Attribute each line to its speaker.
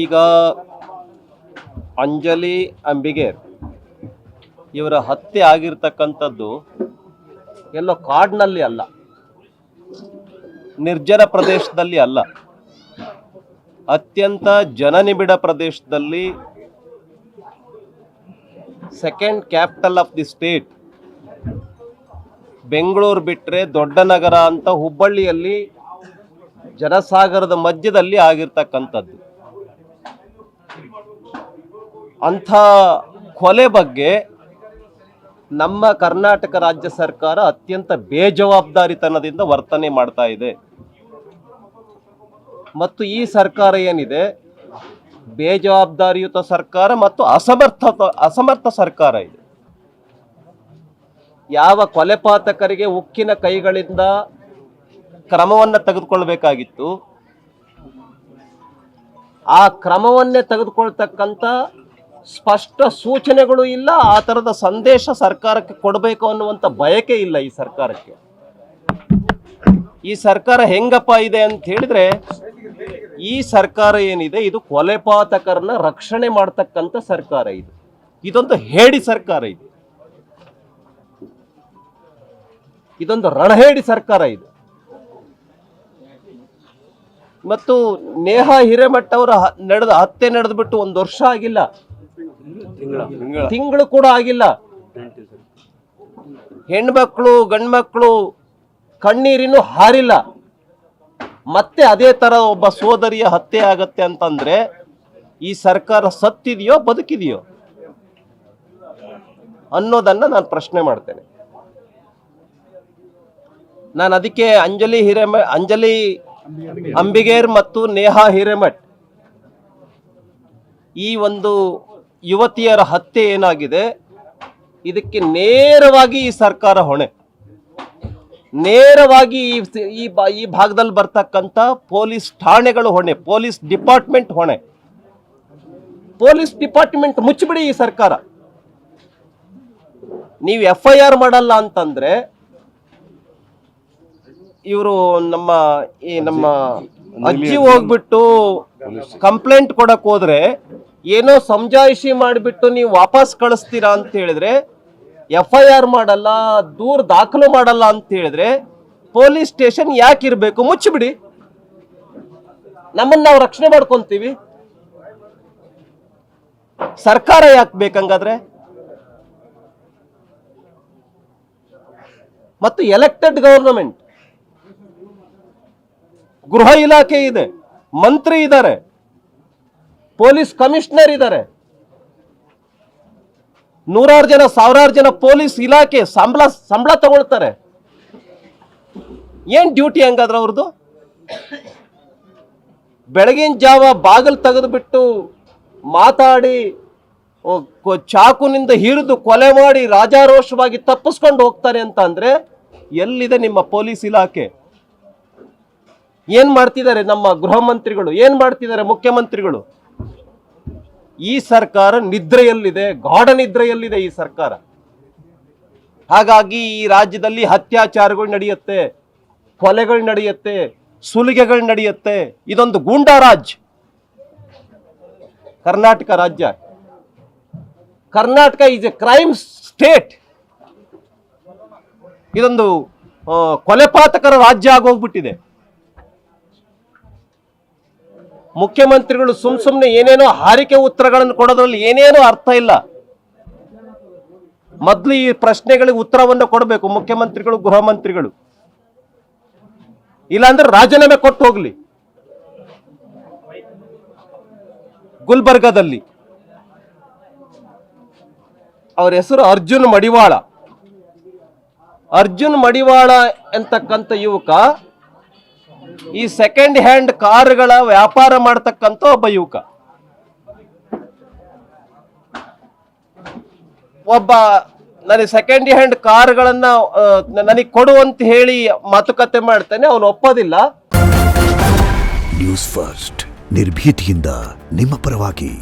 Speaker 1: ಈಗ ಅಂಜಲಿ ಅಂಬಿಗೇರ್ ಇವರ ಹತ್ಯೆ ಆಗಿರ್ತಕ್ಕಂಥದ್ದು ಎಲ್ಲೋ ಕಾಡಿನಲ್ಲಿ ಅಲ್ಲ, ನಿರ್ಜನ ಪ್ರದೇಶದಲ್ಲಿ ಅಲ್ಲ, ಅತ್ಯಂತ ಜನನಿಬಿಡ ಪ್ರದೇಶದಲ್ಲಿ, second capital of the state Bengaluru ಬಿಟ್ಟರೆ ದೊಡ್ಡ ನಗರ ಅಂತ ಹುಬ್ಬಳ್ಳಿಯಲ್ಲಿ ಜನಸಾಗರದ ಮಧ್ಯದಲ್ಲಿ ಆಗಿರ್ತಕ್ಕಂಥದ್ದು. ಅಂಥ ಕೊಲೆ ಬಗ್ಗೆ ನಮ್ಮ ಕರ್ನಾಟಕ ರಾಜ್ಯ ಸರ್ಕಾರ ಅತ್ಯಂತ ಬೇಜವಾಬ್ದಾರಿತನದಿಂದ ವರ್ತನೆ ಮಾಡ್ತಾ ಇದೆ. ಮತ್ತು ಈ ಸರ್ಕಾರ ಏನಿದೆ ಬೇಜವಾಬ್ದಾರಿಯುತ ಸರ್ಕಾರ ಮತ್ತು ಅಸಮರ್ಥ ಸರ್ಕಾರ ಇದೆ. ಯಾವ ಕೊಲೆಪಾತಕರಿಗೆ ಉಕ್ಕಿನ ಕೈಗಳಿಂದ ಕ್ರಮವನ್ನು ತೆಗೆದುಕೊಳ್ಬೇಕಾಗಿತ್ತು, ಆ ಕ್ರಮವನ್ನೇ ತೆಗೆದುಕೊಳ್ತಕ್ಕಂಥ ಸ್ಪಷ್ಟ ಸೂಚನೆಗಳು ಇಲ್ಲ. ಆ ಥರದ ಸಂದೇಶ ಸರ್ಕಾರಕ್ಕೆ ಕೊಡಬೇಕು ಅನ್ನುವಂಥ ಬಯಕೆ ಇಲ್ಲ ಈ ಸರ್ಕಾರಕ್ಕೆ. ಈ ಸರ್ಕಾರ ಹೆಂಗಪ್ಪ ಇದೆ ಅಂತ ಹೇಳಿದ್ರೆ, ಈ ಸರ್ಕಾರ ಏನಿದೆ ಇದು ಕೊಲೆಪಾತಕರನ್ನ ರಕ್ಷಣೆ ಮಾಡ್ತಕ್ಕಂಥ ಸರ್ಕಾರ. ಇದೊಂದು ಹೇಡಿ ಸರ್ಕಾರ, ಇದೊಂದು ರಣಹೇಡಿ ಸರ್ಕಾರ ಇದು. ಮತ್ತು ನೇಹಾ ಹಿರೇಮಠ ಅವರ ಹತ್ಯೆ ನಡೆದ್ಬಿಟ್ಟು 1 ವರ್ಷ ಆಗಿಲ್ಲ, ತಿಂಗಳು ಕೂಡ ಆಗಿಲ್ಲ. ಹೆಣ್ಮಕ್ಳು ಗಂಡ್ಮಕ್ಳು ಕಣ್ಣೀರಿನೂ ಹಾರಿಲ್ಲ. ಮತ್ತೆ ಅದೇ ತರ ಒಬ್ಬ ಸೋದರಿಯ ಹತ್ಯೆ ಆಗತ್ತೆ ಅಂತಂದ್ರೆ ಈ ಸರ್ಕಾರ ಸತ್ತಿದೆಯೋ ಬದುಕಿದೆಯೋ ಅನ್ನೋದನ್ನ ನಾನು ಪ್ರಶ್ನೆ ಮಾಡ್ತೇನೆ. ನಾನು ಅದಕ್ಕೆ ಅಂಜಲಿ ಅಂಬಿಗೇರ್ ಮತ್ತು ನೇಹಾ ಹಿರೇಮಠ್ ಈ ಒಂದು ಯುವತಿಯರ ಹತ್ಯೆ ಏನಾಗಿದೆ ಇದಕ್ಕೆ ನೇರವಾಗಿ ಈ ಸರ್ಕಾರ ಹೊಣೆ, ನೇರವಾಗಿ ಈ ಭಾಗದಲ್ಲಿ ಬರ್ತಕ್ಕಂಥ ಪೊಲೀಸ್ ಠಾಣೆಗಳು ಹೊಣೆ, ಪೊಲೀಸ್ ಡಿಪಾರ್ಟ್ಮೆಂಟ್ ಹೊಣೆ. ಪೊಲೀಸ್ ಡಿಪಾರ್ಟ್ಮೆಂಟ್ ಮುಚ್ಚಿಬಿಡಿ ಈ ಸರ್ಕಾರ. ನೀವು FIR ಮಾಡಲ್ಲ ಅಂತಂದ್ರೆ ಇವರು ನಮ್ಮ ಅಜ್ಜಿ ಹೋಗ್ಬಿಟ್ಟು ಕಂಪ್ಲೇಂಟ್ ಕೊಡಕ್ ಹೋದ್ರೆ ಏನೋ ಸಮಜಾಯಿಷಿ ಮಾಡಿಬಿಟ್ಟು ನೀವು ವಾಪಸ್ ಕಳಿಸ್ತೀರಾ ಅಂತ ಹೇಳಿದ್ರೆ, FIR ಮಾಡಲ್ಲ, ದೂರ ದಾಖಲು ಮಾಡಲ್ಲ ಅಂತ ಹೇಳಿದ್ರೆ ಪೊಲೀಸ್ ಸ್ಟೇಷನ್ ಯಾಕಿರ್ಬೇಕು? ಮುಚ್ಚಿಬಿಡಿ, ನಮ್ಮನ್ನ ನಾವು ರಕ್ಷಣೆ ಮಾಡ್ಕೊಂತೀವಿ. ಸರ್ಕಾರ ಯಾಕೆ ಬೇಕಂಗಾದ್ರೆ? ಮತ್ತು ಎಲೆಕ್ಟೆಡ್ ಗವರ್ನಮೆಂಟ್, ಗೃಹ ಇಲಾಖೆ ಇದೆ, ಮಂತ್ರಿ ಇದ್ದಾರೆ, ಪೊಲೀಸ್ ಕಮಿಷನರ್ ಇದ್ದಾರೆ, 100 ಜನ 1000 ಜನ ಪೊಲೀಸ್ ಇಲಾಖೆ ಸಂಬಳ ತಗೊಳ್ತಾರೆ. ಏನ್ ಡ್ಯೂಟಿ ಹಂಗಾದ್ರೆ ಅವ್ರದ್ದು? ಬೆಳಗಿನ ಜಾವ ಬಾಗಿಲು ತೆಗೆದುಬಿಟ್ಟು ಮಾತಾಡಿ ಚಾಕುನಿಂದ ಹಿರಿದು ಕೊಲೆ ಮಾಡಿ ರಾಜಾರೋಷವಾಗಿ ತಪ್ಪಿಸ್ಕೊಂಡು ಹೋಗ್ತಾರೆ ಅಂತ ಅಂದ್ರೆ ಎಲ್ಲಿದೆ ನಿಮ್ಮ ಪೊಲೀಸ್ ಇಲಾಖೆ? ಏನ್ ಮಾಡ್ತಿದ್ದಾರೆ ನಮ್ಮ ಗೃಹ ಮಂತ್ರಿಗಳು? ಏನ್ ಮಾಡ್ತಿದ್ದಾರೆ ಮುಖ್ಯಮಂತ್ರಿಗಳು? ಈ ಸರ್ಕಾರ ನಿದ್ರೆಯಲ್ಲಿದೆ, ಗಾಢ ನಿದ್ರೆಯಲ್ಲಿದೆ ಈ ಸರ್ಕಾರ. ಹಾಗಾಗಿ ಈ ರಾಜ್ಯದಲ್ಲಿ ಅತ್ಯಾಚಾರಗಳು ನಡೆಯುತ್ತೆ, ಕೊಲೆಗಳು ನಡೆಯುತ್ತೆ, ಸುಲಿಗೆಗಳು ನಡೆಯುತ್ತೆ. ಇದೊಂದು ಗೂಂಡಾ ರಾಜ್ ಕರ್ನಾಟಕ ರಾಜ್ಯ. Karnataka is A crime state. ಇದೊಂದು ಕೊಲೆಪಾತಕರ ರಾಜ್ಯ ಆಗೋಗ್ಬಿಟ್ಟಿದೆ. ಮುಖ್ಯಮಂತ್ರಿಗಳು ಸುಮ್ಮನೆ ಏನೇನೋ ಹಾರಿಕೆ ಉತ್ತರಗಳನ್ನು ಕೊಡೋದ್ರಲ್ಲಿ ಏನೇನೋ ಅರ್ಥ ಇಲ್ಲ. ಮೊದಲು ಈ ಪ್ರಶ್ನೆಗಳಿಗೆ ಉತ್ತರವನ್ನು ಕೊಡಬೇಕು ಮುಖ್ಯಮಂತ್ರಿಗಳು, ಗೃಹ ಮಂತ್ರಿಗಳು. ಇಲ್ಲಾಂದ್ರೆ ರಾಜೀನಾಮೆ ಕೊಟ್ಟು ಹೋಗ್ಲಿ. ಗುಲ್ಬರ್ಗಾದಲ್ಲಿ ಅವ್ರ ಹೆಸರು ಅರ್ಜುನ್ ಮಡಿವಾಳ ಅಂತಕ್ಕಂಥ ಯುವಕ ಈ ಸೆಕೆಂಡ್ ಹ್ಯಾಂಡ್ ಕಾರುಗಳ ವ್ಯಾಪಾರ ಮಾಡತಕ್ಕಂಥ ಒಬ್ಬ ಯುವಕ. ನನಗೆ ಸೆಕೆಂಡ್ ಹ್ಯಾಂಡ್ ಕಾರುಗಳನ್ನ ನನಗೆ ಕೊಡು ಅಂತ ಹೇಳಿ ಮಾತುಕತೆ ಮಾಡ್ತಾನೆ, ಅವನು ಒಪ್ಪೋದಿಲ್ಲ.
Speaker 2: ನ್ಯೂಸ್ ಫಸ್ಟ್, ನಿರ್ಭೀತಿಯಿಂದ ನಿಮ್ಮ ಪರವಾಗಿ.